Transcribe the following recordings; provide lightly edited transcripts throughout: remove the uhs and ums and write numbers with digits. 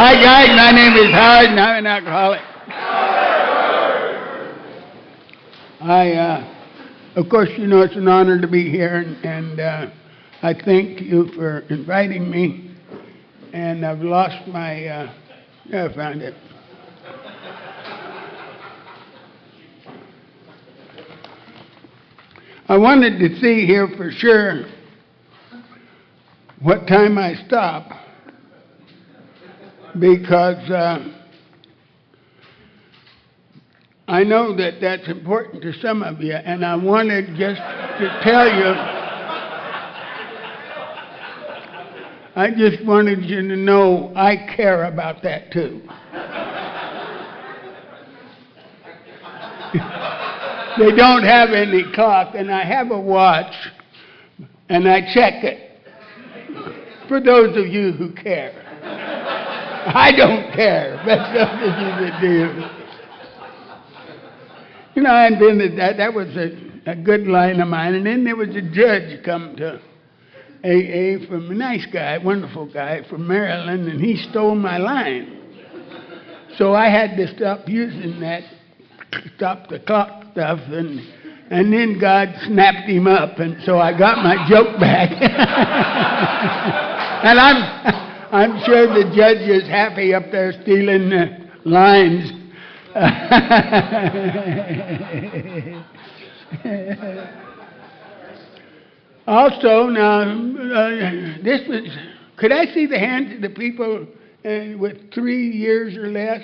Hi guys, my name is Howard and I'm an alcoholic. Of course, you know it's an honor to be here, and I thank you for inviting me. And I've lost my, I found it. I wanted to see here for sure what time I stop, because I know that that's important to some of you, and I wanted just to tell you, I just wanted you to know I care about that too. They don't have any clock, and I have a watch, and I check it. For those of you who care. I don't care, but those of you that do. You know, I invented that. That was a good line of mine. And then there was a judge come to AA from a nice guy, wonderful guy from Maryland, and he stole my line. So I had to stop using that, stop the clock stuff, and then God snapped him up, and so I got my joke back. And I'm sure the judge is happy up there stealing the lines. Also, now, this was, could I see the hands of the people with 3 years or less?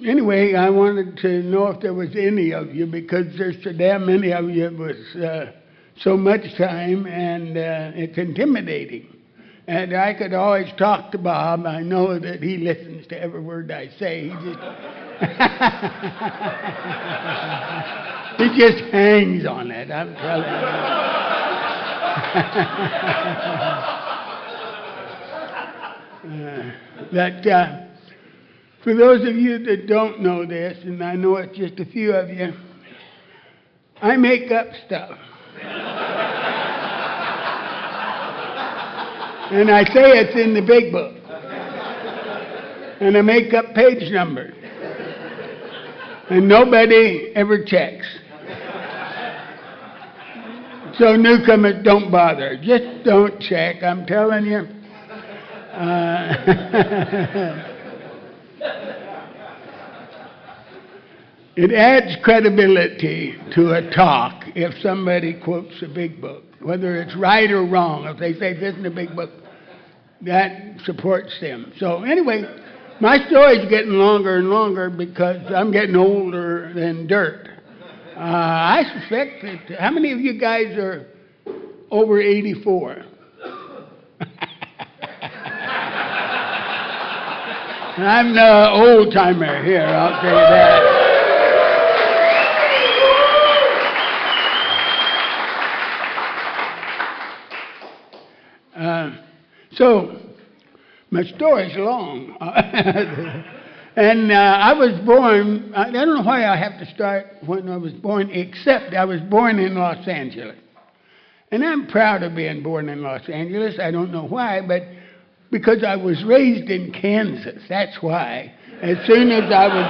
Anyway, I wanted to know if there was any of you, because there's so damn many of you with so much time, and it's intimidating. And I could always talk to Bob. I know that he listens to every word I say. He just hangs on it, I'm telling you. But for those of you that don't know this, and I know it's just a few of you, I make up stuff. And I say it's in the big book. And I make up page numbers. And nobody ever checks. So newcomers, don't bother. Just don't check, I'm telling you. It adds credibility to a talk if somebody quotes a big book, whether it's right or wrong. If they say this is a big book, that supports them. So anyway, my story's getting longer and longer because I'm getting older than dirt. I suspect that, how many of you guys are over 84? I'm the old timer here, I'll tell you that. So, my story's long. And I was born, I don't know why I have to start when I was born, except I was born in Los Angeles. And I'm proud of being born in Los Angeles. I don't know why, but because I was raised in Kansas, that's why. As soon as I was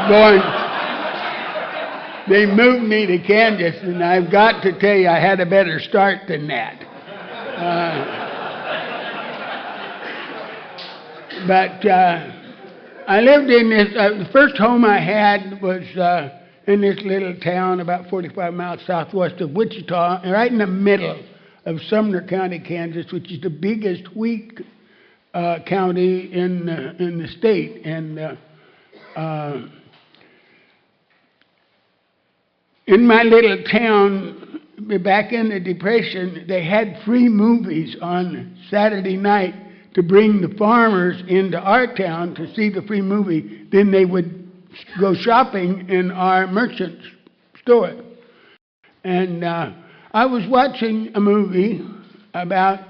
born, they moved me to Kansas, and I've got to tell you, I had a better start than that. But I lived in this, the first home I had was in this little town about 45 miles southwest of Wichita, right in the middle of Sumner County, Kansas, which is the biggest wheat county in the state. And in my little town, back in the Depression, they had free movies on Saturday night to bring the farmers into our town to see the free movie. Then they would go shopping in our merchant's store. And I was watching a movie about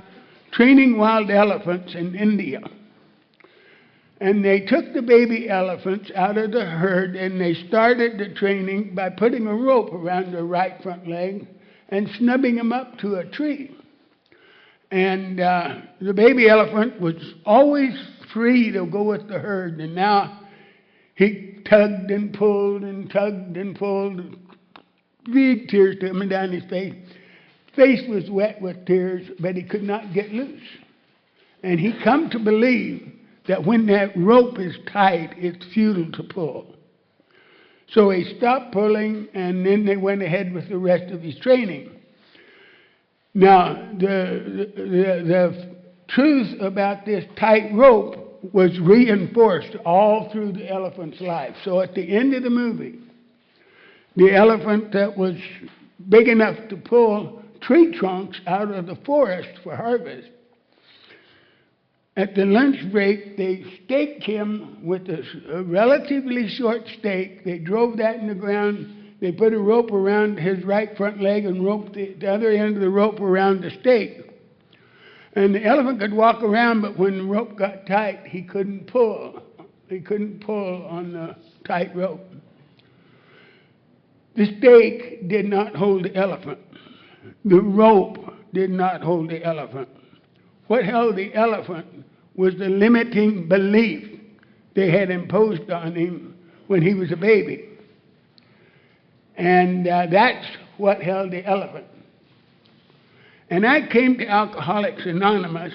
training wild elephants in India. And they took the baby elephants out of the herd and they started the training by putting a rope around their right front leg and snubbing them up to a tree. And the baby elephant was always free to go with the herd, and now he tugged and pulled and tugged and pulled. Big tears coming down his face. Face was wet with tears, but he could not get loose. And he come to believe that when that rope is tight, it's futile to pull. So he stopped pulling, and then they went ahead with the rest of his training. Now, the truth about this tight rope was reinforced all through the elephant's life. So at the end of the movie, the elephant that was big enough to pull tree trunks out of the forest for harvest, at the lunch break, they staked him with a relatively short stake. They drove that in the ground. They put a rope around his right front leg and roped the other end of the rope around the stake. And the elephant could walk around, but when the rope got tight, he couldn't pull. He couldn't pull on the tight rope. The stake did not hold the elephant. The rope did not hold the elephant. What held the elephant was the limiting belief they had imposed on him when he was a baby. And that's what held the elephant. And I came to Alcoholics Anonymous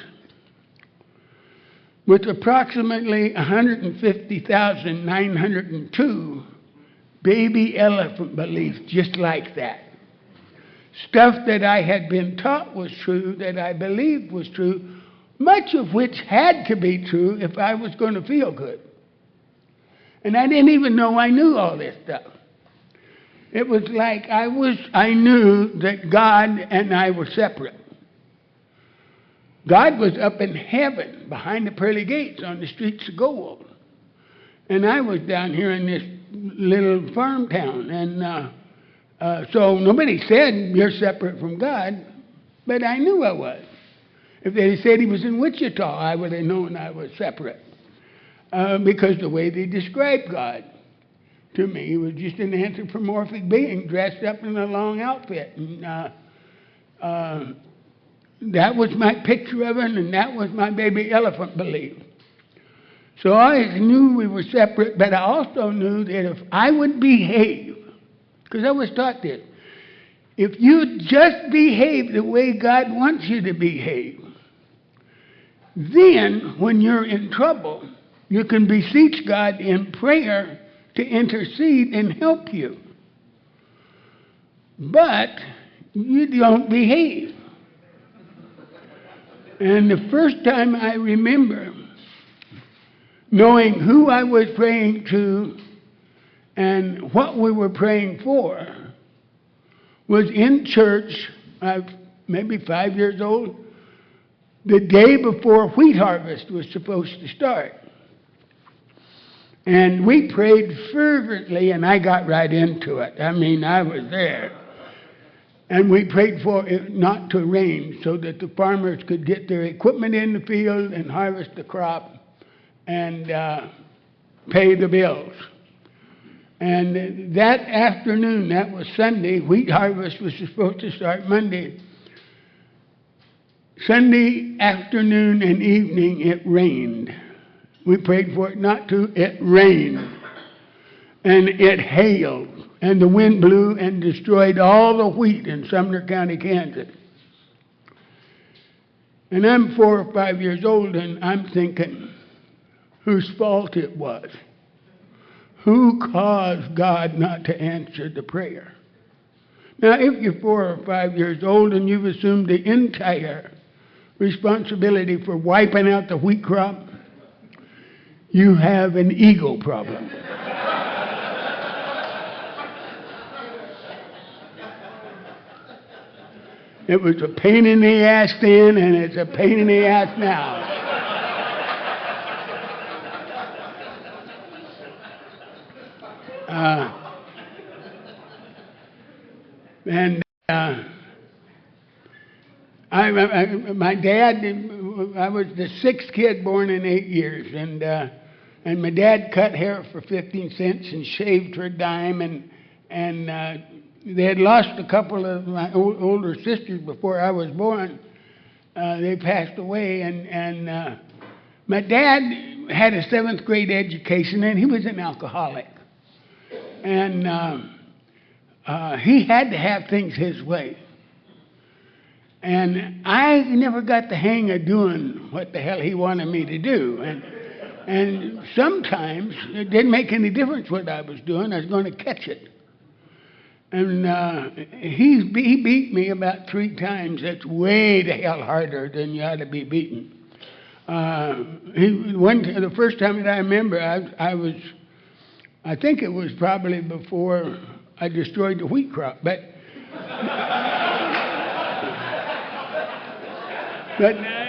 with approximately 150,902 baby elephant beliefs just like that. Stuff that I had been taught was true, that I believed was true, much of which had to be true if I was going to feel good. And I didn't even know I knew all this stuff. It was like I knew that God and I were separate. God was up in heaven behind the pearly gates on the streets of gold. And I was down here in this little farm town. And so nobody said, you're separate from God, but I knew I was. If they had said he was in Wichita, I would have known I was separate. Because the way they described God to me, he was just an anthropomorphic being dressed up in a long outfit. And that was my picture of him, and that was my baby elephant belief. So I knew we were separate, but I also knew that if I would behave, because I was taught this, if you just behave the way God wants you to behave, then when you're in trouble, you can beseech God in prayer to intercede and help you. But you don't behave. And the first time I remember knowing who I was praying to and what we were praying for was in church. I was maybe 5 years old, the day before wheat harvest was supposed to start. And we prayed fervently, and I got right into it. I mean, I was there. And we prayed for it not to rain so that the farmers could get their equipment in the field and harvest the crop and pay the bills. And that afternoon, that was Sunday, wheat harvest was supposed to start Monday. Sunday afternoon and evening, it rained. We prayed for it not to. It rained. And it hailed. And the wind blew and destroyed all the wheat in Sumner County, Kansas. And I'm 4 or 5 years old, and I'm thinking whose fault it was. Who caused God not to answer the prayer? Now, if you're 4 or 5 years old and you've assumed the entire responsibility for wiping out the wheat crop, you have an ego problem. It was a pain in the ass then, and it's a pain in the ass now. My dad, I was the 6th kid born in 8 years, and And my dad cut hair for 15 cents and shaved for a dime, and they had lost a couple of my older sisters before I was born. They passed away, and my dad had a 7th grade education, and he was an alcoholic. And he had to have things his way. And I never got the hang of doing what the hell he wanted me to do. And sometimes it didn't make any difference what I was doing. I was going to catch it. And he beat me about 3 times. That's way the hell harder than you ought to be beaten. The first time that I remember, I think it was probably before I destroyed the wheat crop, but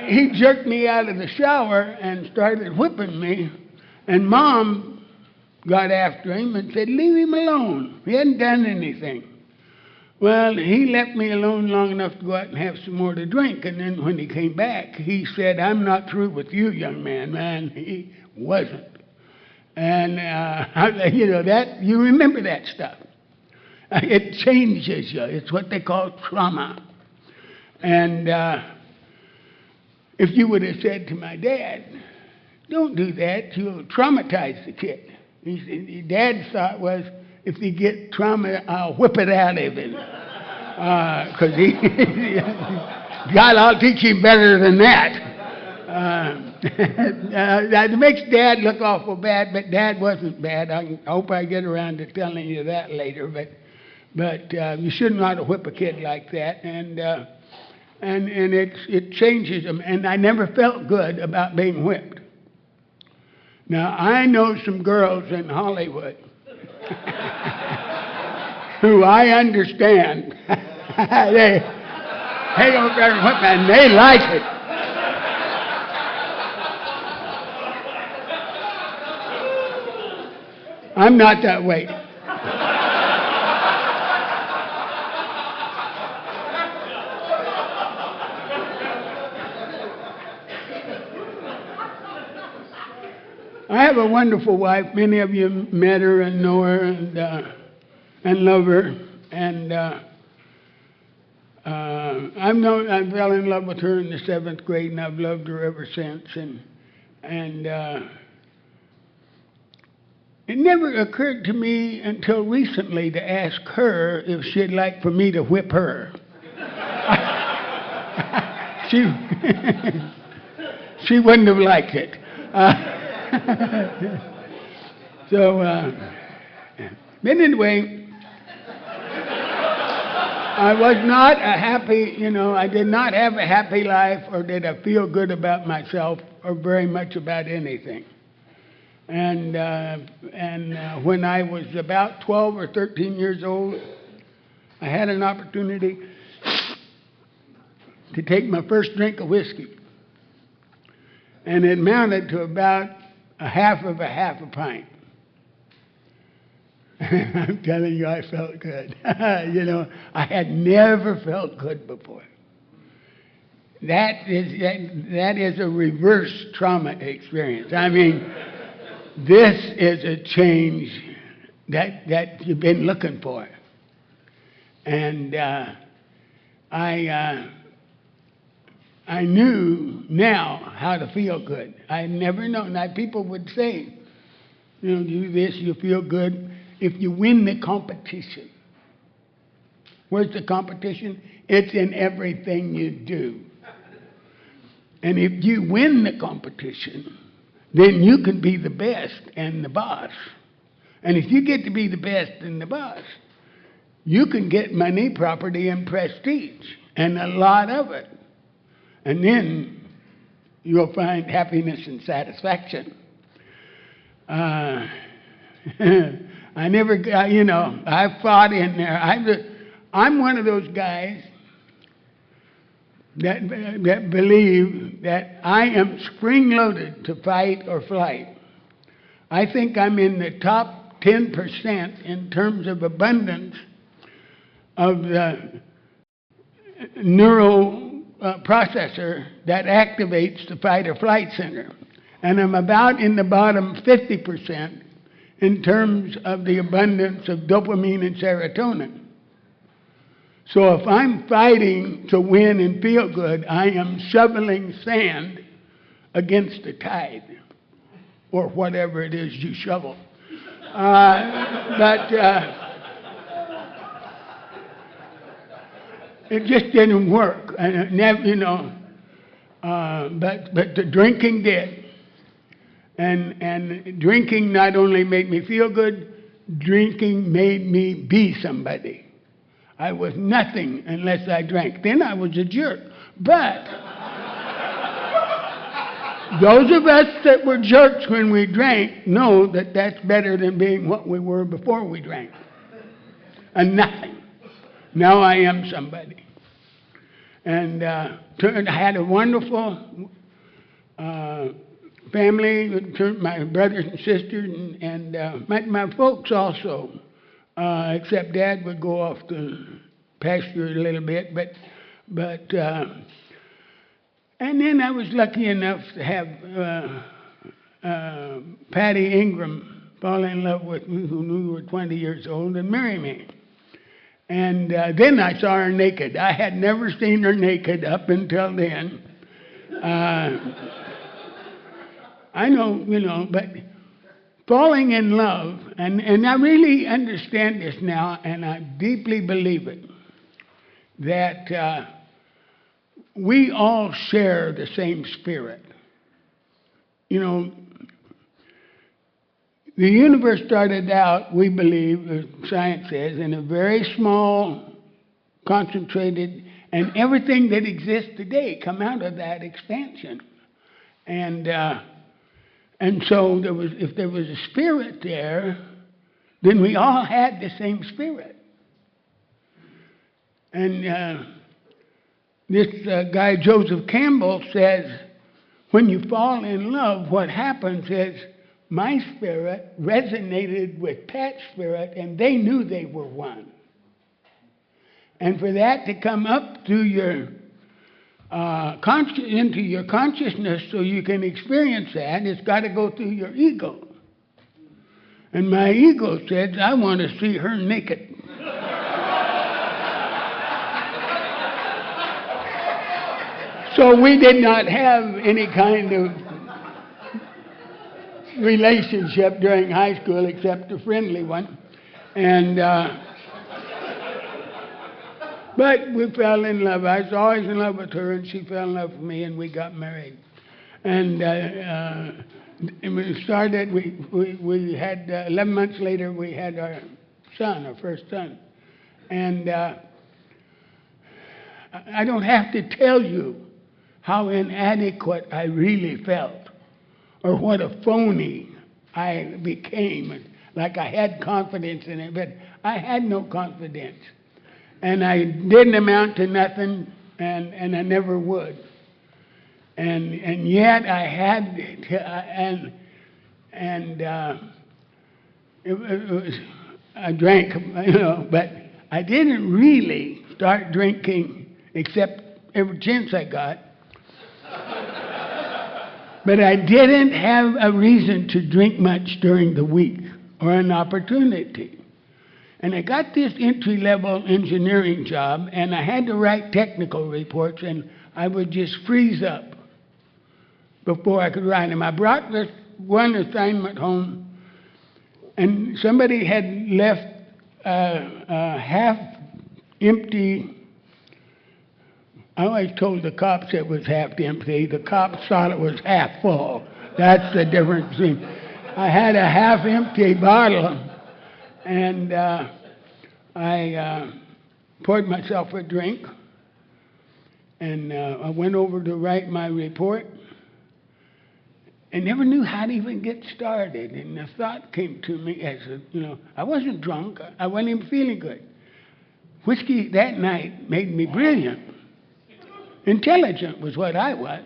he jerked me out of the shower and started whipping me, and Mom got after him and said, "Leave him alone. He hadn't done anything." Well, he left me alone long enough to go out and have some more to drink, and then when he came back, he said, "I'm not through with you, young man." Man, he wasn't. And, that you remember that stuff. It changes you. It's what they call trauma. And if you would have said to my dad, "Don't do that, you'll traumatize the kid." Dad's thought was, if he get trauma, I'll whip it out of him. Because God, I'll teach him better than that. It makes Dad look awful bad, but Dad wasn't bad. I hope I get around to telling you that later. But you shouldn't ought to whip a kid like that. And it changes them. And I never felt good about being whipped. Now, I know some girls in Hollywood who I understand. they go there and whip, and they like it. I'm not that way. I have a wonderful wife. Many of you met her and know her and love her. And I fell in love with her in the 7th grade, and I've loved her ever since. And it never occurred to me until recently to ask her if she'd like for me to whip her. She wouldn't have liked it. But anyway, I was not a happy, I did not have a happy life, or did I feel good about myself, or very much about anything. And when I was about 12 or 13 years old, I had an opportunity to take my first drink of whiskey. And it amounted to about a half a pint. I'm telling you, I felt good. I had never felt good before. That is a reverse trauma experience. I mean, this is a change that you've been looking for. And I knew now how to feel good. I had never known. Now, people would say, do this, you feel good if you win the competition. Where's the competition? It's in everything you do. And if you win the competition, then you can be the best and the boss. And if you get to be the best and the boss, you can get money, property, and prestige, and a lot of it. And then you'll find happiness and satisfaction. I never, I fought in there. I'm one of those guys that believe that I am spring-loaded to fight or flight. I think I'm in the top 10% in terms of abundance of the neural processor that activates the fight or flight center. And I'm about in the bottom 50% in terms of the abundance of dopamine and serotonin. So if I'm fighting to win and feel good, I am shoveling sand against the tide, or whatever it is you shovel. But it just didn't work. And it never, but the drinking did. And drinking not only made me feel good, drinking made me be somebody. I was nothing unless I drank. Then I was a jerk. But those of us that were jerks when we drank know that that's better than being what we were before we drank. And nothing. Now I am somebody. And I had a wonderful family, my brothers and sisters, and my folks also. Except Dad would go off to pasture a little bit, but and then I was lucky enough to have Patty Ingram fall in love with me, who knew we were 20 years old, and marry me. And then I saw her naked. I had never seen her naked up until then. I know, but falling in love, and I really understand this now, and I deeply believe it, that we all share the same spirit. The universe started out, we believe, as science says, in a very small, concentrated, and everything that exists today come out of that expansion. And so if there was a spirit there, then we all had the same spirit. And this guy Joseph Campbell says, when you fall in love, what happens is my spirit resonated with Pat's spirit, and they knew they were one. And for that to come up through your into your consciousness so you can experience that, it's got to go through your ego. And my ego said, I want to see her naked. So we did not have any kind of relationship during high school except a friendly one. And but we fell in love. I was always in love with her, and she fell in love with me, and we got married. And we started, we had, 11 months later, we had our son, our first son. And I don't have to tell you how inadequate I really felt, or what a phony I became. Like I had confidence in it, but I had no confidence. And I didn't amount to nothing, and I never would. And yet I had to, it was, I drank, but I didn't really start drinking except every chance I got. But I didn't have a reason to drink much during the week, or an opportunity. And I got this entry-level engineering job, and I had to write technical reports, and I would just freeze up before I could write them. I brought this one assignment home, and somebody had left a half-empty. I always told the cops it was half empty. The cops thought it was half full. That's the difference between. I had a half-empty bottle, and I poured myself a drink, and I went over to write my report, and never knew how to even get started. And the thought came to me as I wasn't drunk. I wasn't even feeling good. Whiskey that night made me brilliant. Intelligent was what I was.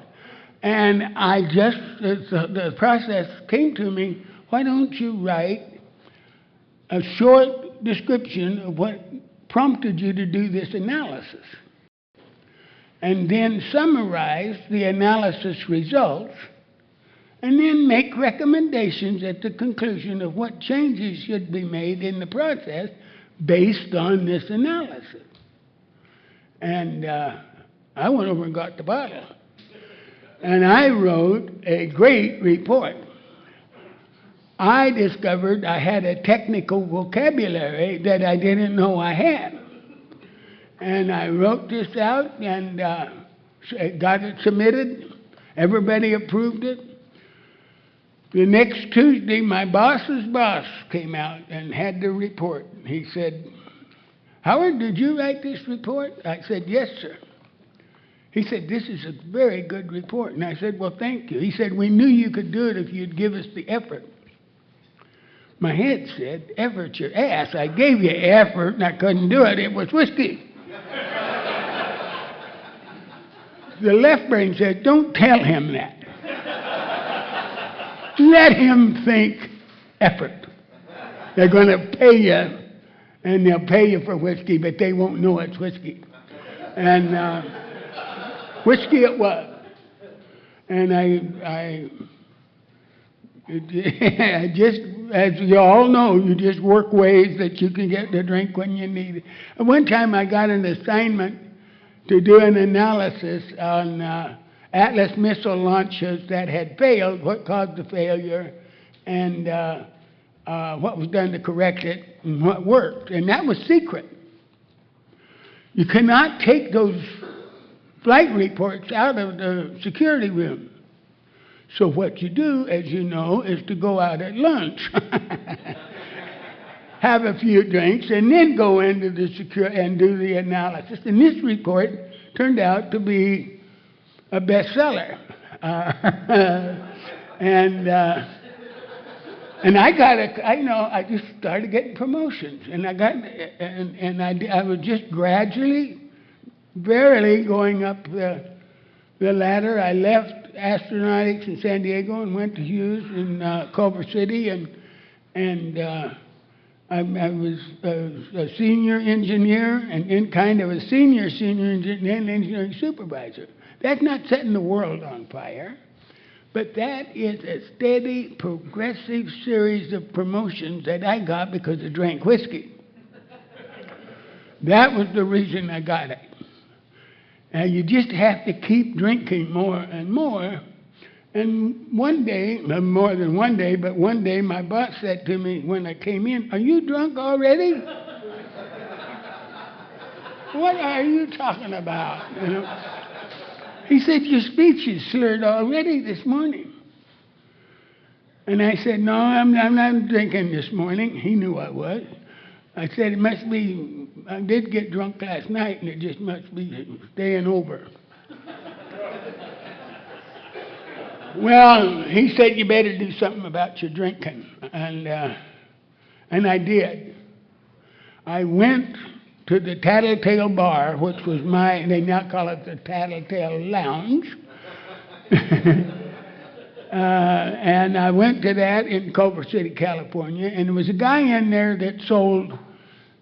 And I just, the process came to me, why don't you write a short description of what prompted you to do this analysis? And then summarize the analysis results and then make recommendations at the conclusion of what changes should be made in the process based on this analysis. And I went over and got the bottle. And I wrote a great report. I discovered I had a technical vocabulary that I didn't know I had. And I wrote this out and got it submitted. Everybody approved it. The next Tuesday, my boss's boss came out and had the report. He said, "Howard, did you write this report?" I said, "Yes, sir." He said, "This is a very good report." And I said, "Well, thank you." He said, "We knew you could do it if you'd give us the effort." My head said, "Effort your ass. I gave you effort and I couldn't do it. It was whiskey." The left brain said, "Don't tell him that. Let him think effort. They're going to pay you, and they'll pay you for whiskey, but they won't know it's whiskey." And whiskey it was. And I just, as you all know, you just work ways that you can get the drink when you need it. At one time I got an assignment to do an analysis on Atlas missile launches that had failed, what caused the failure, and what was done to correct it, and what worked. And that was secret. You cannot take those flight reports out of the security room. So what you do, as you know, is to go out at lunch, have a few drinks, and then go into the and do the analysis. And this report turned out to be a bestseller. And I just started getting promotions, and I was just gradually, verily going up the ladder. I left astronautics in San Diego and went to Hughes in Culver City, and I was a senior engineer and kind of a senior engineer and engineering supervisor. That's not setting the world on fire, but that is a steady, progressive series of promotions that I got because I drank whiskey. That was the reason I got it. And you just have to keep drinking more and more. And one day, more than one day, but one day my boss said to me when I came in, "Are you drunk already?" "What are you talking about?" You know? He said, "Your speech is slurred already this morning." And I said, "No, I'm not drinking this morning." He knew I was. I said, "It must be, I did get drunk last night, and it just must be staying over." Well, he said, "You better do something about your drinking." And I did. I went to the Tattletale Bar, which was they now call it the Tattletale Lounge. And I went to that in Culver City, California, and there was a guy in there that sold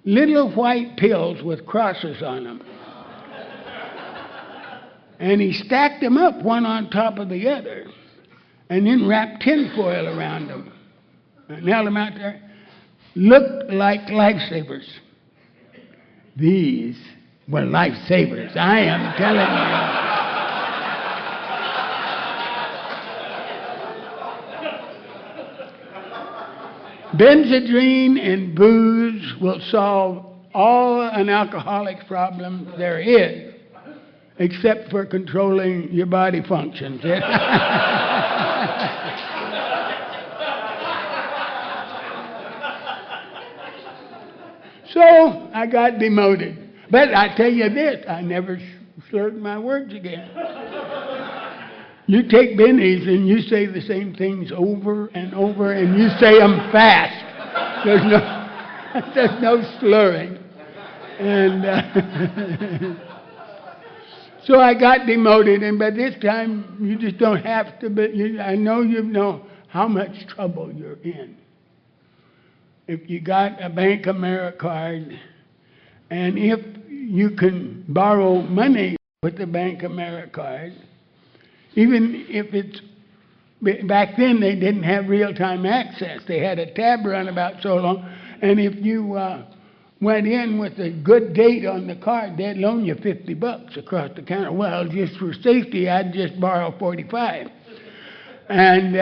little white pills with crosses on them. And he stacked them up one on top of the other, and then wrapped tinfoil around them and held them out there. Looked like lifesavers. These were lifesavers, I am telling you. Benzedrine and booze will solve all an alcoholic's problem there is, except for controlling your body functions. So I got demoted. But I tell you this, I never slurred my words again. You take bennies and you say the same things over and over, and you say them fast. There's no slurring. And so I got demoted, and by this time you just don't have to. I know you know how much trouble you're in. If you got a Bank AmeriCard, and if you can borrow money with the Bank AmeriCard, even if it's Back then, they didn't have real-time access. They had a tab run about so long, and if you went in with a good date on the card, they'd loan you $50 across the counter. Well, just for safety, I'd just borrow 45 and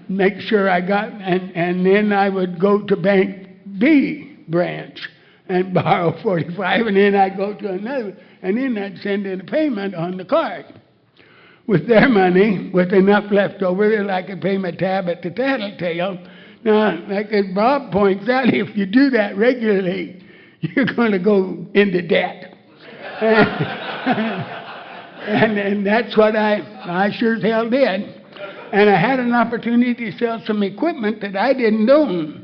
make sure I got, and then I would go to Bank B branch and borrow 45, and then I'd go to another, and then I'd send in a payment on the card with their money, with enough left over that I could pay my tab at the tattletale. Now, like as Bob points out, if you do that regularly, you're going to go into debt. And that's what I sure as hell did. And I had an opportunity to sell some equipment that I didn't own.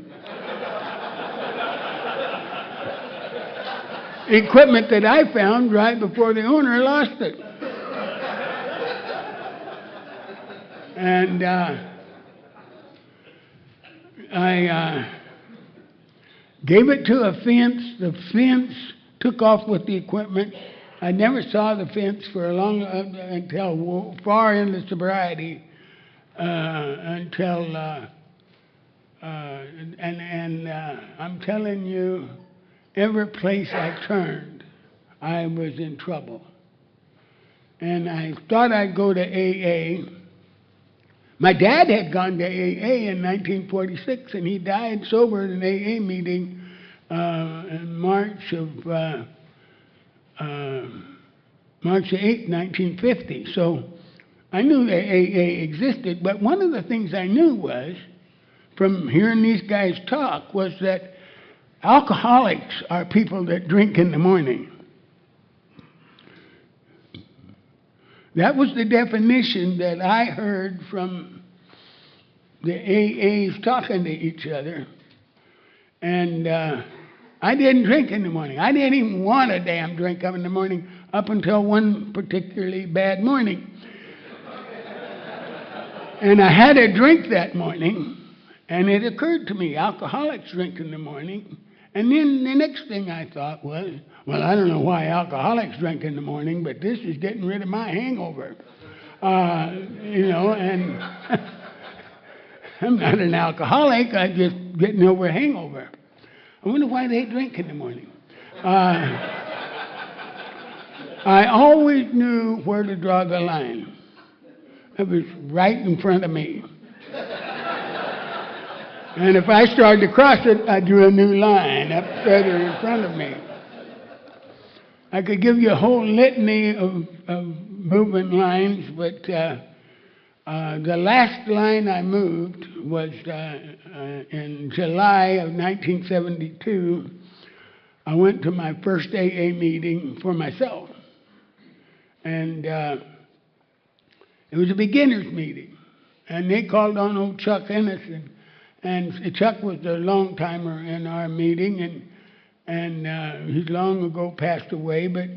Equipment that I found right before the owner lost it. And I gave it to a fence. The fence took off with the equipment. I never saw the fence for a long until far into sobriety. Until I'm telling you, every place I turned, I was in trouble. And I thought I'd go to AA. My dad had gone to AA in 1946, and he died sober at an AA meeting in March 8, 1950. So I knew that AA existed, but one of the things I knew was, from hearing these guys talk, was that alcoholics are people that drink in the morning. That was the definition that I heard from the AAs talking to each other. And I didn't drink in the morning. I didn't even want a damn drink in the morning up until one particularly bad morning. And I had a drink that morning, and it occurred to me, alcoholics drink in the morning. And then the next thing I thought was, well, I don't know why alcoholics drink in the morning, but this is getting rid of my hangover. And I'm not an alcoholic, I'm just getting over a hangover. I wonder why they drink in the morning. I always knew where to draw the line. It was right in front of me. And if I started to cross it, I drew a new line up further in front of me. I could give you a whole litany of movement lines, but the last line I moved was in July of 1972. I went to my first AA meeting for myself. And it was a beginner's meeting. And they called on old Chuck Ennison. And Chuck was a long timer in our meeting, and he's long ago passed away, but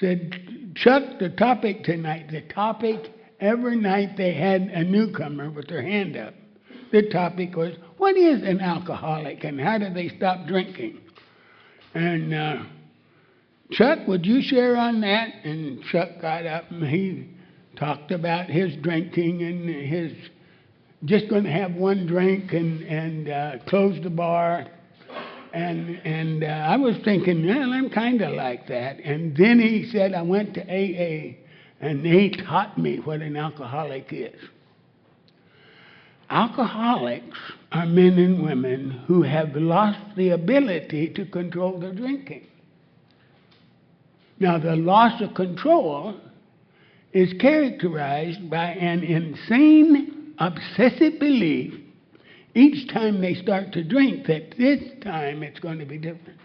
said, Chuck, the topic tonight, every night they had a newcomer with their hand up. The topic was, what is an alcoholic and how do they stop drinking? And Chuck, would you share on that? And Chuck got up and he talked about his drinking and his just going to have one drink and close the bar. And I was thinking, well, I'm kind of like that. And then he said, I went to AA, and they taught me what an alcoholic is. Alcoholics are men and women who have lost the ability to control their drinking. Now, the loss of control is characterized by an insane obsessive belief each time they start to drink that this time it's going to be different.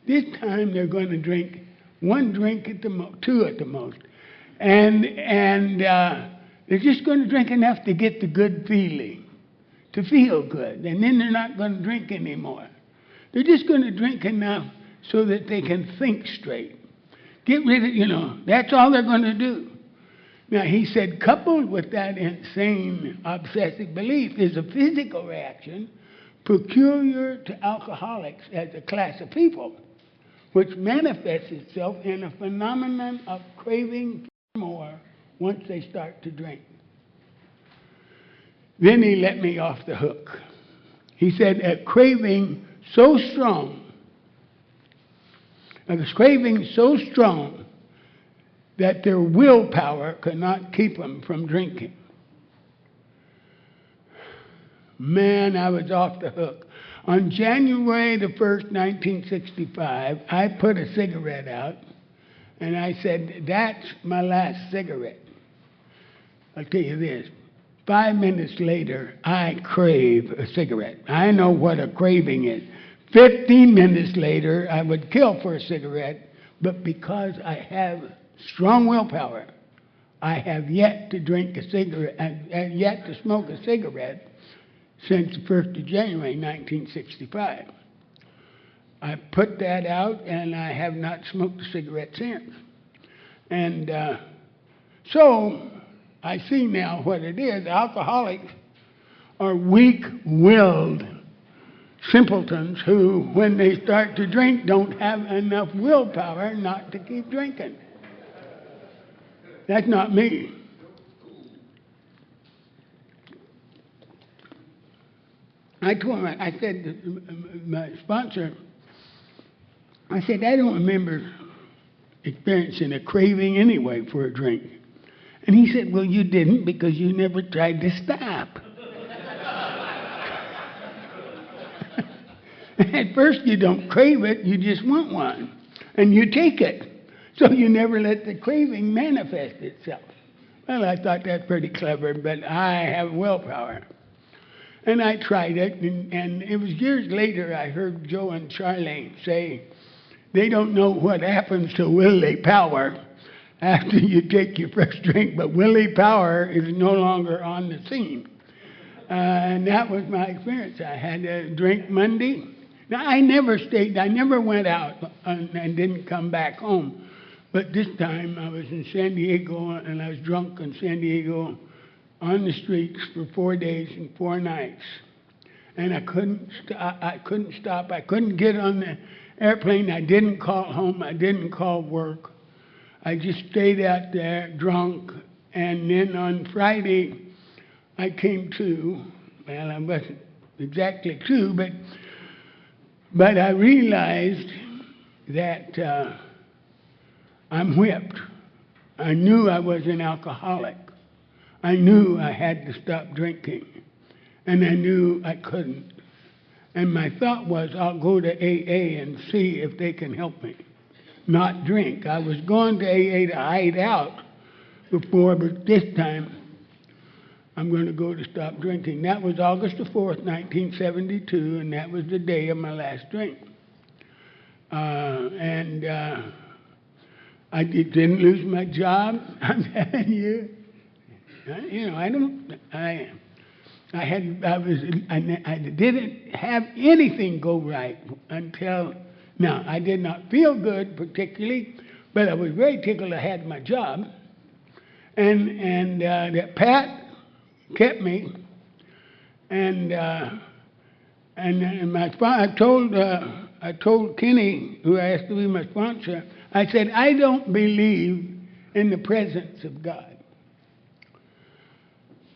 This time they're going to drink one drink at the most, two at the most. And they're just going to drink enough to get the good feeling, to feel good. And then they're not going to drink anymore. They're just going to drink enough so that they can think straight. Get rid of, that's all they're going to do. Now, he said, coupled with that insane obsessive belief is a physical reaction peculiar to alcoholics as a class of people, which manifests itself in a phenomenon of craving for more once they start to drink. Then he let me off the hook. He said, a craving so strong that their willpower could not keep them from drinking. Man, I was off the hook. On January the 1st, 1965, I put a cigarette out, and I said, that's my last cigarette. I'll tell you this. 5 minutes later, I crave a cigarette. I know what a craving is. 15 minutes later, I would kill for a cigarette, but because I have strong willpower, I have yet to drink a cigarette, yet to smoke a cigarette since the 1st of January, 1965. I put that out, and I have not smoked a cigarette since. And so I see now what it is. Alcoholics are weak-willed simpletons who, when they start to drink, don't have enough willpower not to keep drinking. That's not me. I told him, I said to my sponsor, I said, I don't remember experiencing a craving anyway for a drink. And he said, well, you didn't because you never tried to stop. At first you don't crave it, you just want one. And you take it. So you never let the craving manifest itself. Well, I thought that's pretty clever, but I have willpower. And I tried it, and it was years later I heard Joe and Charlie say, they don't know what happens to Willie Power after you take your first drink, but Willie Power is no longer on the scene. And that was my experience. I had a drink Monday. Now, I never went out and didn't come back home. But this time I was in San Diego, and I was drunk in San Diego on the streets for 4 days and 4 nights. And I couldn't stop. I couldn't get on the airplane. I didn't call home. I didn't call work. I just stayed out there drunk. And then on Friday, I came to. Well, I wasn't exactly to, but I realized that I'm whipped. I knew I was an alcoholic. I knew I had to stop drinking, and I knew I couldn't. And my thought was, I'll go to AA and see if they can help me not drink. I was going to AA to hide out before, but this time I'm going to go to stop drinking. That was August the 4th, 1972, and that was the day of my last drink. I didn't lose my job. I'm telling you. You know, I didn't have anything go right until now. I did not feel good particularly, but I was very tickled I had my job, and that Pat kept me, and my I told Kenny, who asked to be my sponsor, I said, I don't believe in the presence of God.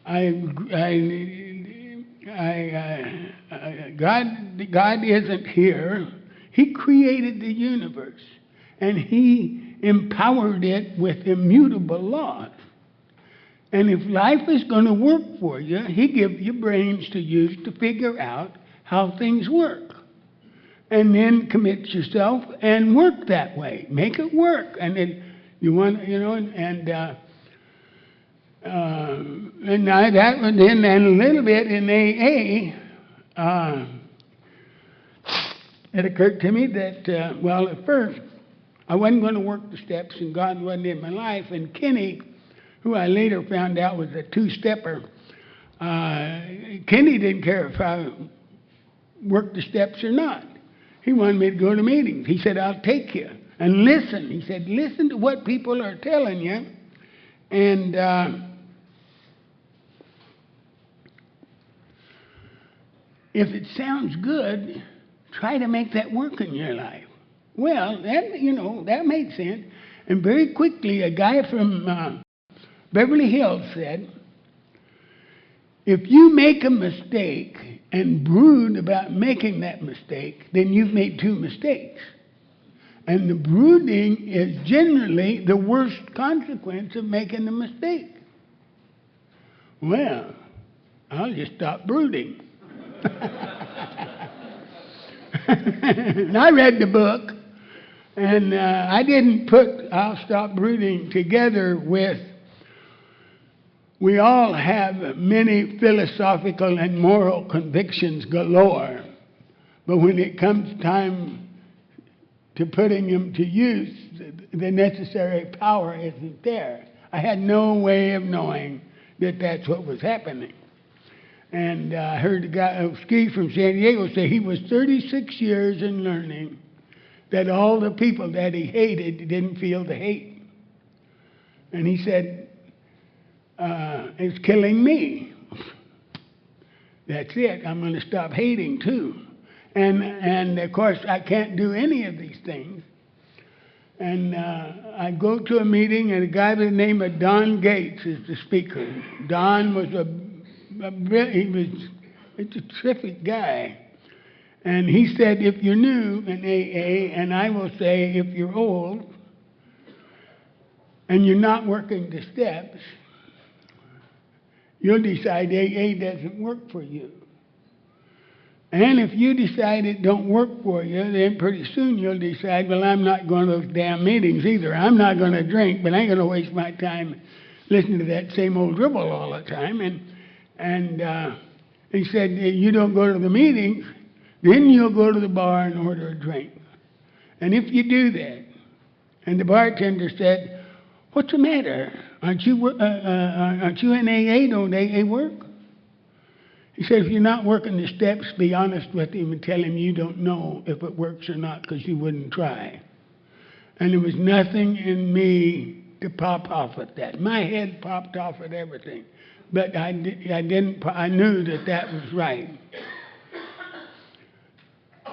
God isn't here. He created the universe, and He empowered it with immutable laws. And if life is going to work for you, He gives you brains to use to figure out how things work. And then commit yourself and work that way. Make it work. And then you want, you know, and that was then a little bit in AA. It occurred to me that, well, at first, I wasn't going to work the steps, and God wasn't in my life. And Kenny, who I later found out was a two-stepper, Kenny didn't care if I worked the steps or not. He wanted me to go to meetings. He said, I'll take you. And listen. He said, listen to what people are telling you. And if it sounds good, try to make that work in your life. Well, that made sense. And very quickly, a guy from Beverly Hills said, If you make a mistake and brood about making that mistake, then you've made two mistakes. And the brooding is generally the worst consequence of making a mistake. Well, I'll just stop brooding. And I read the book, and I didn't put I'll Stop Brooding together with we all have many philosophical and moral convictions galore, but when it comes time to putting them to use, the necessary power isn't there. I had no way of knowing that that's what was happening. And I heard a guy, Ski from San Diego, say he was 36 years in learning that all the people that he hated didn't feel the hate. And he said, it's killing me. That's it. I'm going to stop hating too. And of course, I can't do any of these things. And I go to a meeting, and a guy by the name of Don Gates is the speaker. Don was a terrific guy. And he said, if you're new in AA, and I will say if you're old, and you're not working the steps, you'll decide AA doesn't work for you. And if you decide it don't work for you, then pretty soon you'll decide, well, I'm not going to those damn meetings either. I'm not going to drink, but I ain't going to waste my time listening to that same old dribble all the time. And he said, you don't go to the meetings, then you'll go to the bar and order a drink. And if you do that, and the bartender said, what's the matter? Aren't you in AA? Don't AA work? He said, if you're not working the steps, be honest with him and tell him you don't know if it works or not because you wouldn't try. And there was nothing in me to pop off at that. My head popped off at everything. But I knew that that was right.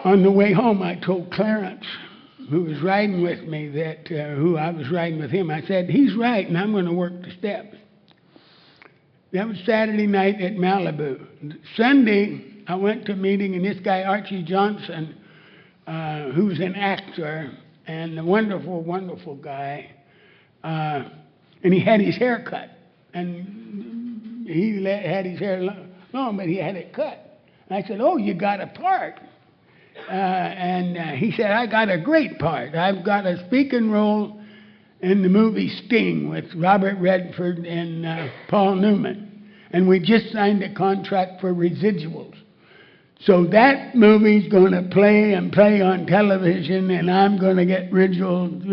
On the way home, I told Clarence, who was riding with me, who I was riding with him, I said, he's right, and I'm going to work the steps. That was Saturday night at Malibu. Sunday, I went to a meeting, and this guy, Archie Johnson, who's an actor and a wonderful, wonderful guy, and he had his hair cut. And he had his hair long, but he had it cut. And I said, oh, you got a part. And he said, I got a great part. I've got a speaking role in the movie Sting with Robert Redford and Paul Newman. And we just signed a contract for residuals. So that movie's going to play and play on television, and I'm going to get residuals.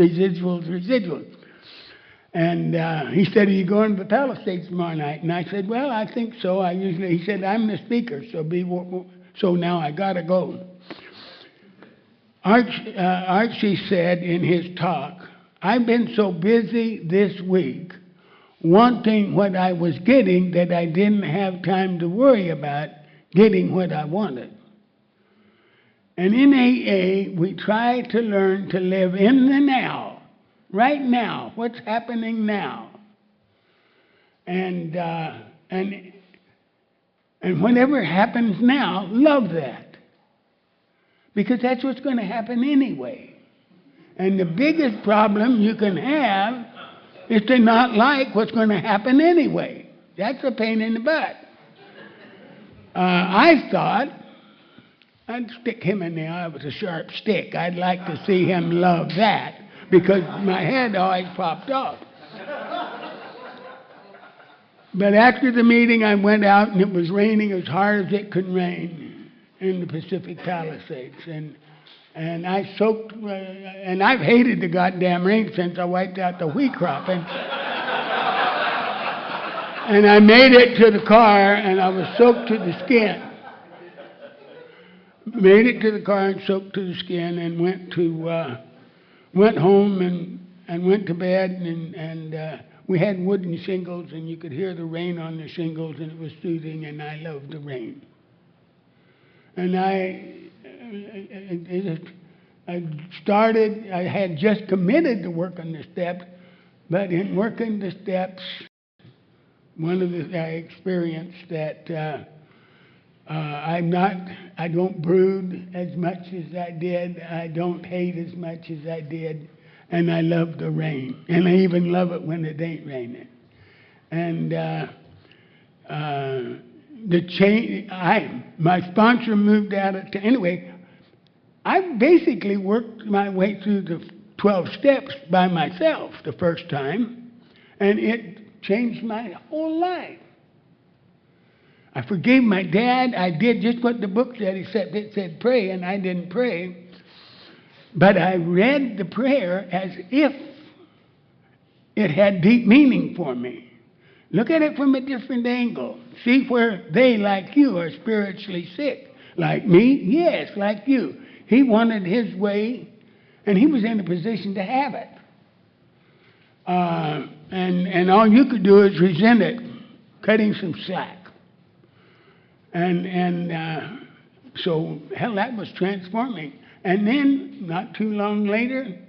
And he said, are you going to the Palisades tomorrow night? And I said, well, I think so. He said, I'm the speaker, so now I got to go. Archie said in his talk, I've been so busy this week wanting what I was getting that I didn't have time to worry about getting what I wanted. And in AA, we try to learn to live in the now, right now, what's happening now. And whatever happens now, love that. Because that's what's going to happen anyway. And the biggest problem you can have is to not like what's going to happen anyway. That's a pain in the butt. I thought I'd stick him in the eye with a sharp stick. I'd like to see him love that because my head always popped off. But after the meeting, I went out and it was raining as hard as it could rain in the Pacific Palisades. And I soaked, and I've hated the goddamn rain since I wiped out the wheat crop. And I made it to the car, and I was soaked to the skin. Made it to the car and soaked to the skin, and went home and went to bed. And we had wooden shingles, and you could hear the rain on the shingles, and it was soothing. And I loved the rain. And I had just committed to working the steps, but in working the steps, one of the I experienced that I don't brood as much as I did. I don't hate as much as I did, and I love the rain, and I even love it when it ain't raining. And the change, my sponsor moved out of anyway. I basically worked my way through the 12 steps by myself the first time, and it changed my whole life. I forgave my dad. I did just what the book said. It said pray, and I didn't pray. But I read the prayer as if it had deep meaning for me. Look at it from a different angle. See where they, like you, are spiritually sick. Like me? Yes, like you. He wanted his way, and he was in a position to have it. And all you could do is resent it, cut him some slack. So, hell, that was transforming. And then, not too long later,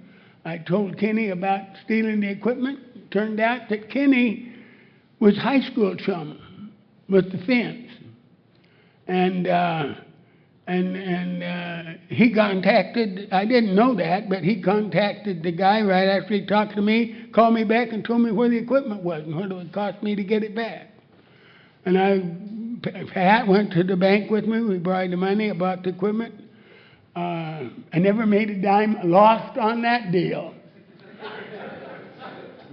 I told Kenny about stealing the equipment. It turned out that Kenny was high school chum with the fence. And he contacted, I didn't know that, but he contacted the guy right after he talked to me, called me back and told me where the equipment was and what it would cost me to get it back. And Pat went to the bank with me. We borrowed the money. I bought the equipment. I never made a dime lost on that deal.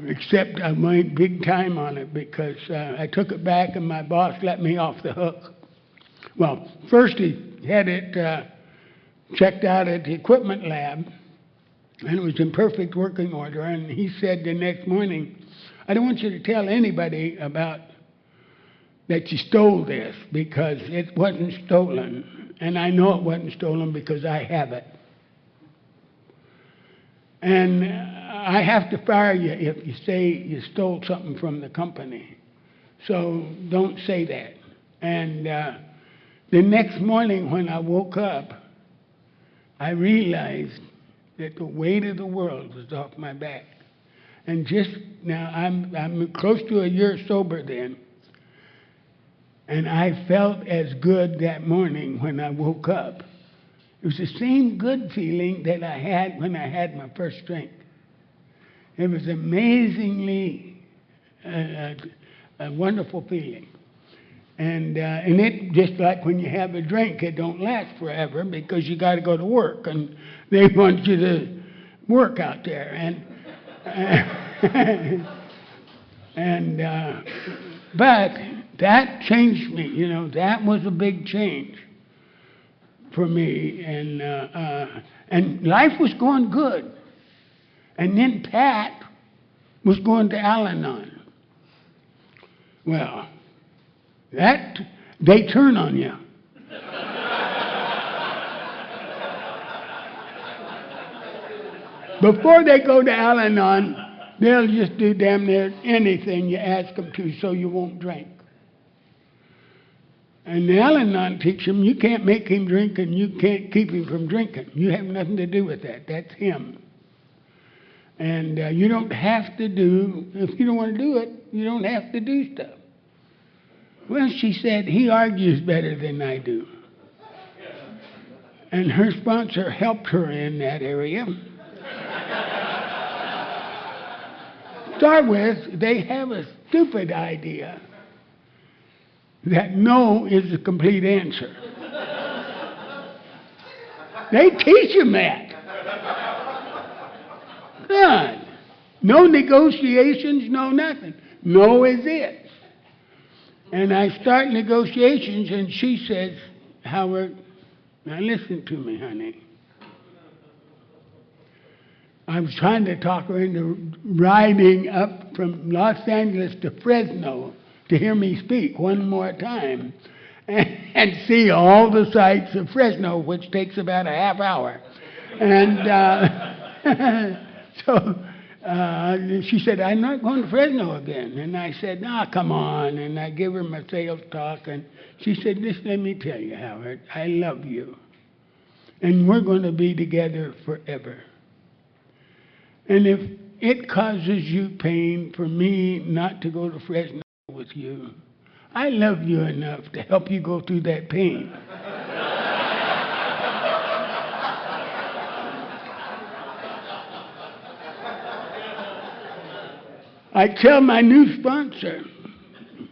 Except I made big time on it because I took it back and my boss let me off the hook. Well, first he had it checked out at the equipment lab, and it was in perfect working order. And he said the next morning, I don't want you to tell anybody about that you stole this, because it wasn't stolen. And I know it wasn't stolen because I have it. And I have to fire you if you say you stole something from the company. So don't say that. And the next morning when I woke up, I realized that the weight of the world was off my back. And just now, I'm close to a year sober then. And I felt as good that morning when I woke up. It was the same good feeling that I had when I had my first drink. It was amazingly a wonderful feeling. And it, just like when you have a drink, it don't last forever because you got to go to work. And they want you to work out there. But that changed me, you know. That was a big change for me, and life was going good. And then Pat was going to Al-Anon. Well, that they turn on you. Before they go to Al-Anon, they'll just do damn near anything you ask them to so you won't drink. And the Al-Anon teach him you can't make him drink and you can't keep him from drinking. You have nothing to do with that. That's him. And you don't have to do, if you don't want to do it, you don't have to do stuff. Well, she said, he argues better than I do. And her sponsor helped her in that area. Start with, they have a stupid idea that no is the complete answer. They teach them that. God. No negotiations, no nothing. No is it. And I start negotiations, and she says, Howard, now listen to me, honey. I was trying to talk her into riding up from Los Angeles to Fresno to hear me speak one more time and see all the sights of Fresno, which takes about a half hour. And she said, I'm not going to Fresno again. And I said, come on. And I give her my sales talk. And she said, just let me tell you, Howard, I love you. And we're going to be together forever. And if it causes you pain for me not to go to Fresno with you. I love you enough to help you go through that pain. I tell my new sponsor,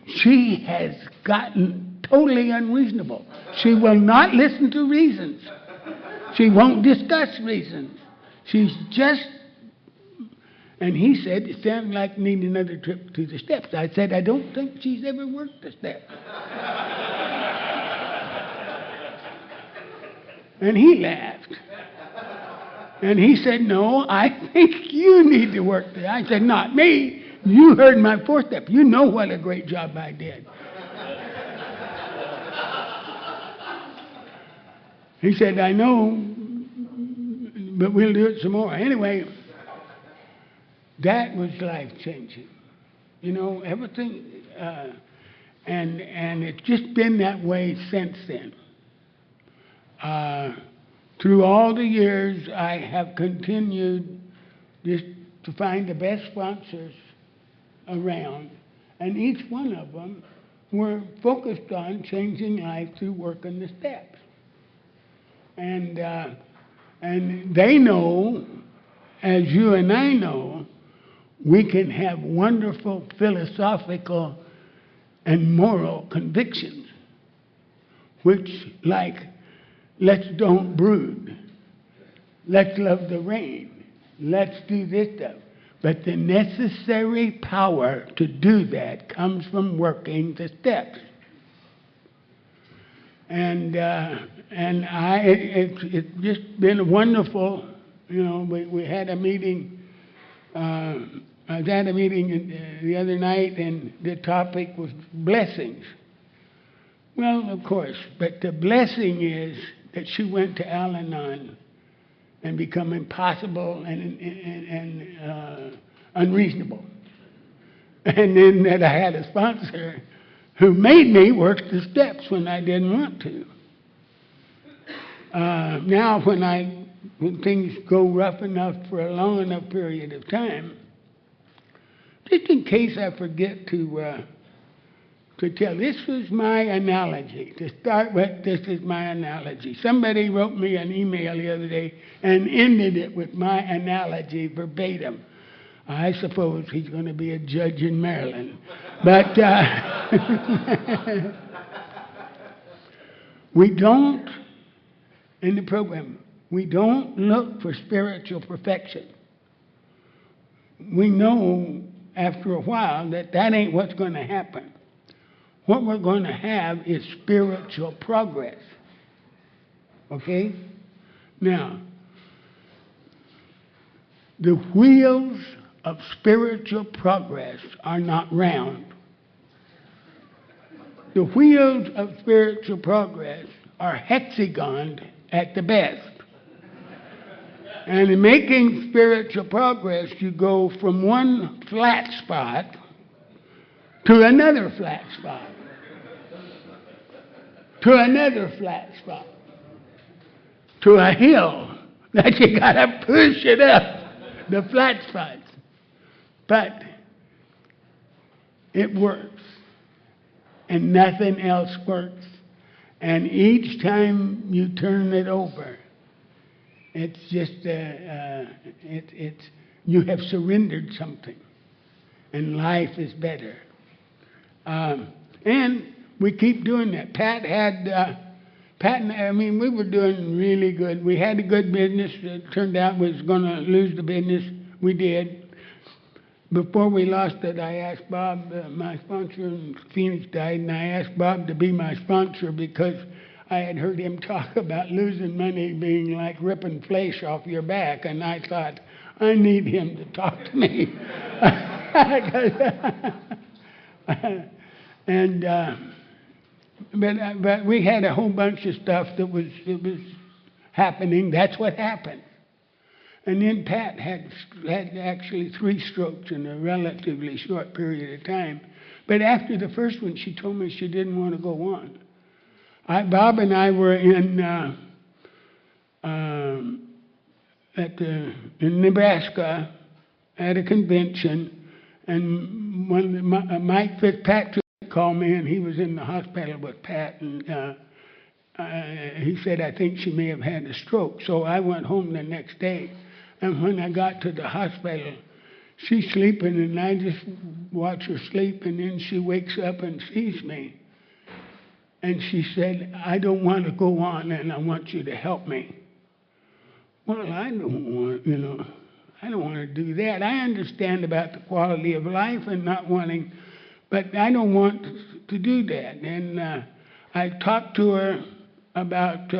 she has gotten totally unreasonable. She will not listen to reasons. She won't discuss reasons. She's just, and he said, it sounds like need another trip to the steps. I said, I don't think she's ever worked the steps. And he laughed. And he said, no, I think you need to work there. I said, not me. You heard my 4th step. You know what a great job I did. He said, I know, but we'll do it some more. Anyway, that was life-changing. You know, everything, and it's just been that way since then. Through all the years, I have continued just to find the best sponsors around, and each one of them were focused on changing life through working the steps. And they know, as you and I know, we can have wonderful philosophical and moral convictions, which, like, let's don't brood, let's love the rain, let's do this stuff. But the necessary power to do that comes from working the steps. And it's just been wonderful. You know, we had a meeting. I was at a meeting the other night, and the topic was blessings. Well, of course, but the blessing is that she went to Al-Anon and become impossible and unreasonable. And then that I had a sponsor who made me work the steps when I didn't want to. Now when things go rough enough for a long enough period of time, just in case I forget to tell, this was my analogy. To start with, this is my analogy. Somebody wrote me an email the other day and ended it with my analogy verbatim. I suppose he's going to be a judge in Maryland. But we don't, in the program, we don't look for spiritual perfection. We know after a while that ain't what's going to happen. What we're going to have is spiritual progress. Okay? Now, the wheels of spiritual progress are not round. The wheels of spiritual progress are hexagoned at the best. And in making spiritual progress, you go from one flat spot to another flat spot, to another flat spot, to a hill that you gotta push it up, the flat spots. But it works, and nothing else works. And each time you turn it over, it's just you have surrendered something, and life is better. And we keep doing that. Pat and I mean, we were doing really good. We had a good business. It turned out we was going to lose the business. We did. Before we lost it, I asked Bob, my sponsor in Phoenix died, and I asked Bob to be my sponsor because I had heard him talk about losing money being like ripping flesh off your back, and I thought, I need him to talk to me. But we had a whole bunch of stuff that was happening. That's what happened. And then Pat had actually 3 strokes in a relatively short period of time. But after the first one, she told me she didn't want to go on. Bob and I were in Nebraska at a convention, And when Mike Fitzpatrick called me, and he was in the hospital with Pat, and he said, I think she may have had a stroke. So I went home the next day, and when I got to the hospital, she's sleeping, and I just watch her sleep, and then she wakes up and sees me. And she said, I don't want to go on, and I want you to help me. Well, I don't want to do that. I understand about the quality of life and not wanting, but I don't want to do that. And I talked to her about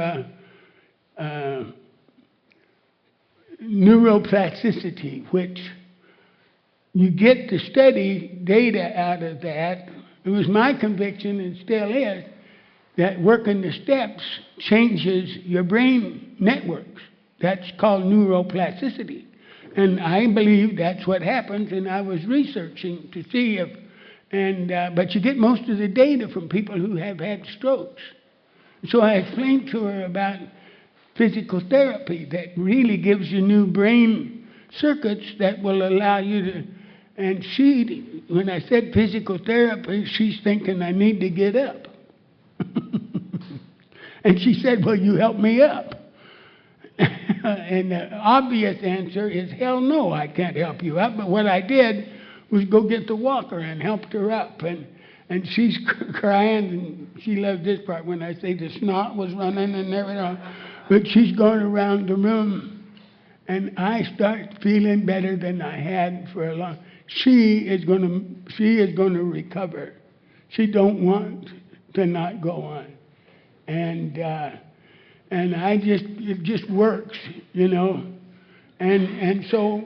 neuroplasticity, which you get the study data out of that. It was my conviction, and still is, that working the steps changes your brain networks. That's called neuroplasticity. And I believe that's what happens, and I was researching to see if, but you get most of the data from people who have had strokes. So I explained to her about physical therapy that really gives you new brain circuits that will allow you to, and when I said physical therapy, she's thinking I need to get up. And she said, well, you help me up. And the obvious answer is, hell no, I can't help you up. But what I did was go get the walker and helped her up. And she's crying, and she loves this part when I say the snot was running and everything. But she's going around the room, and I start feeling better than I had for a long. She is going to recover. She don't want to not go on. And it just works, you know. And so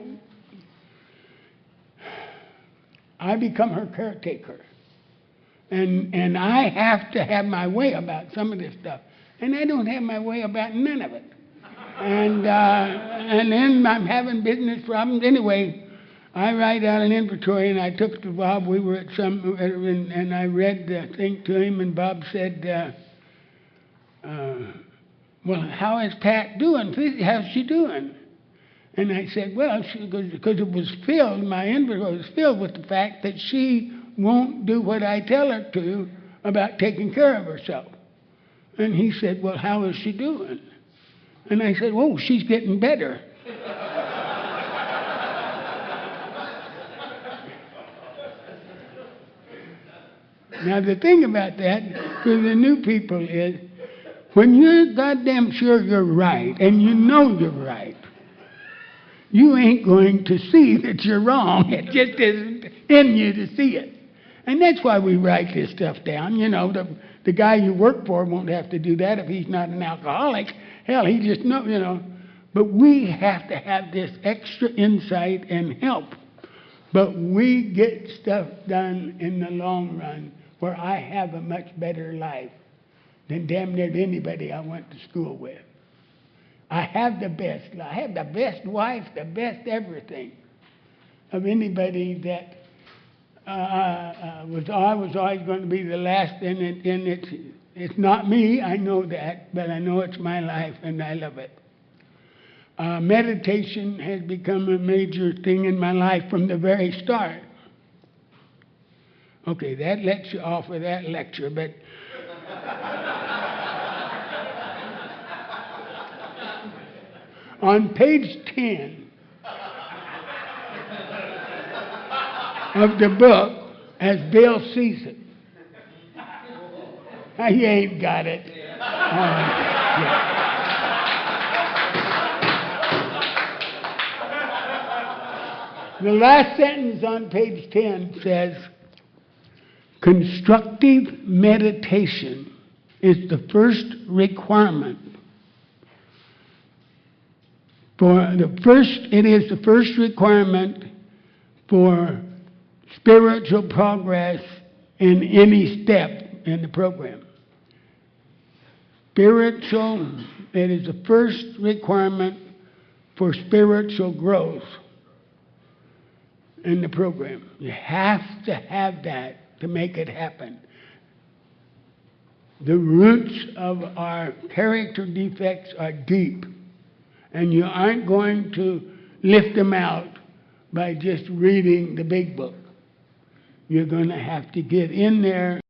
I become her caretaker. And I have to have my way about some of this stuff. And I don't have my way about none of it. And then I'm having business problems. Anyway, I write out an inventory, and I took it to Bob. We were at and I read the thing to him, and Bob said, well, how is Pat doing? How's she doing? And I said, well, because it was filled, my inventory was filled with the fact that she won't do what I tell her to about taking care of herself. And he said, well, how is she doing? And I said, oh, she's getting better. Now, the thing about that, for the new people, is when you're goddamn sure you're right, and you know you're right, you ain't going to see that you're wrong. It just isn't in you to see it. And that's why we write this stuff down. You know, the guy you work for won't have to do that if he's not an alcoholic. Hell, he just knows, you know. But we have to have this extra insight and help. But we get stuff done in the long run where I have a much better life than damn near anybody I went to school with. I have the best. I have the best wife, the best everything of anybody that I was always going to be the last in it. And it's not me, I know that, but I know it's my life, and I love it. Meditation has become a major thing in my life from the very start. Okay, that lets you off with that lecture, but on page 10 of the book, as Bill sees it, he ain't got it. Yeah. The last sentence on page 10 says, constructive meditation is the first requirement it is the first requirement for spiritual progress in any step in the program. It is the first requirement for spiritual growth in the program. You have to have that to make it happen. The roots of our character defects are deep, and you aren't going to lift them out by just reading the big book. you're going to have to get in there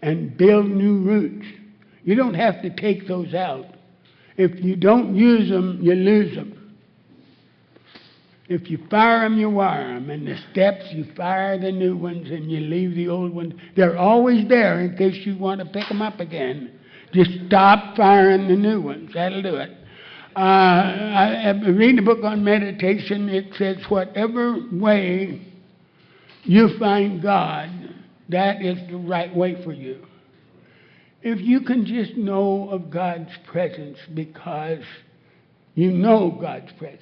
and build new roots. You don't have to take those out. If you don't use them, you lose them. If you fire them, you wire them. And the steps, you fire the new ones and you leave the old ones. They're always there in case you want to pick them up again. Just stop firing the new ones. That'll do it. I read a book on meditation. It says whatever way you find God, that is the right way for you. If you can just know of God's presence because you know God's presence,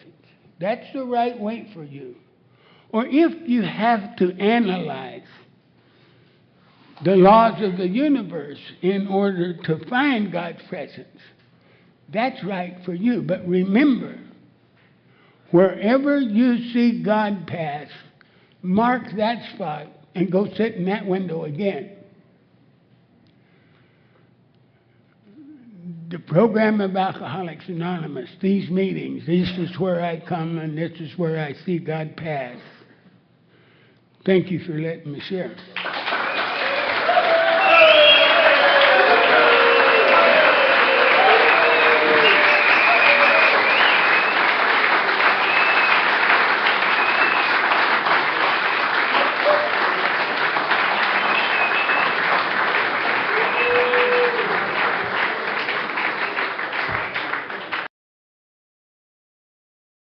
that's the right way for you. Or if you have to analyze the laws of the universe in order to find God's presence, that's right for you. But remember, wherever you see God pass, mark that spot and go sit in that window again. The program of Alcoholics Anonymous, these meetings, this is where I come and this is where I see God pass. Thank you for letting me share.